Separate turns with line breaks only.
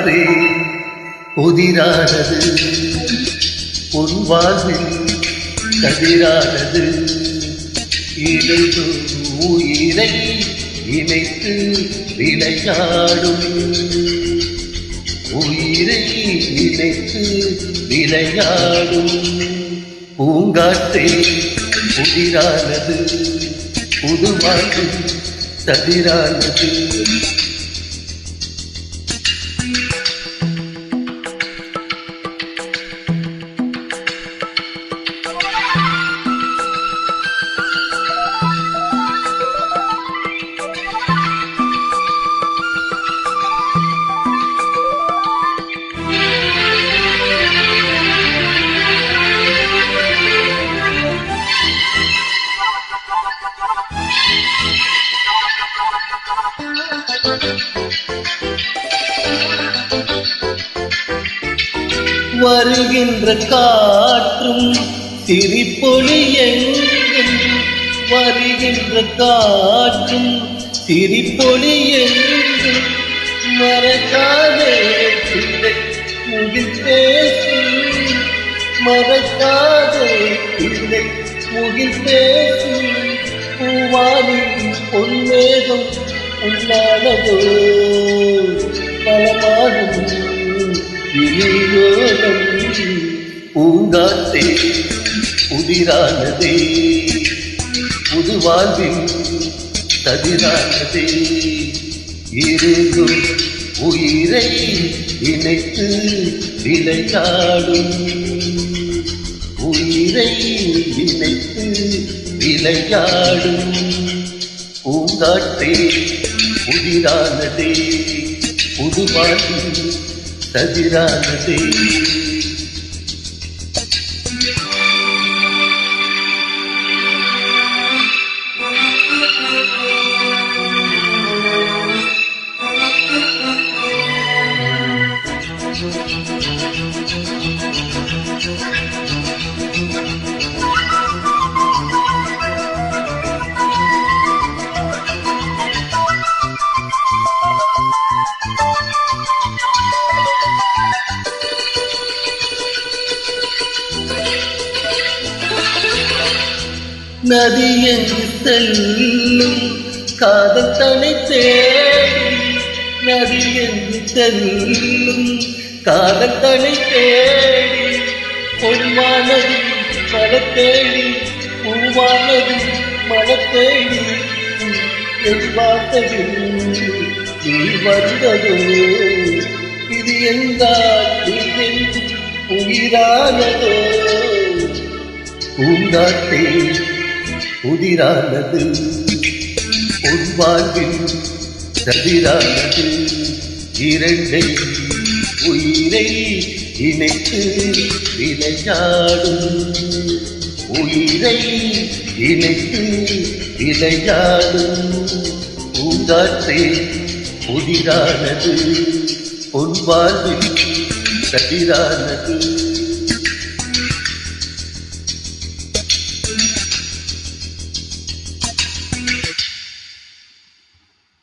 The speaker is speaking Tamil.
பூங்காற்றே புதிரானது உன் வாழ்வில் கதிரானது இடைதோறும் உயிரை இணைத்து விளையாடும் உயிரை இணைத்து விளையாடும் பூங்காற்றே புதிரானது புது வாழ்வில் கதிரானது வருகின்ற காற்றும் சிரிப்பொலி எங்கும் வருகின்ற காற்றும் சிரிப்பொலி எங்கும் மறக்காதே பிள்ளை முகில் பேசும் மறக்காதே பிள்ளை முகில் பேசும் பூவானின் பொன்மேகம் உண்டானதோ பலமாகும் விழியோரம் பூங்காற்றே புதிரானதே புது வாழ்வில் கதிரானதே இருந்தும் உயிரை இணைத்து விளையாடும் உயிரை இணைத்து விளையாடும் பூங்காற்றே புதிரானதே புது வாழ்வில் கதிரானதே நதி என்று செல்லும் காதல் தனை தேடி நதி என்று செல்லும் காதல் தனை தேடி பொன்வானது மலத்தேடி பூவானது மலத்தேடி எதிர்பார்த்ததில் நீ வந்ததோ இது என்றால் உயிரானதோ பூங்காற்றே புதிரானது உன் வாழ்வில் கதிரானது இரண்டை உயிரை இணைத்து விளையாடும் உயிரை இணைத்து விளையாடும் பூங்காற்றே புதிரானது உன் வாழ்வில் கதிரானது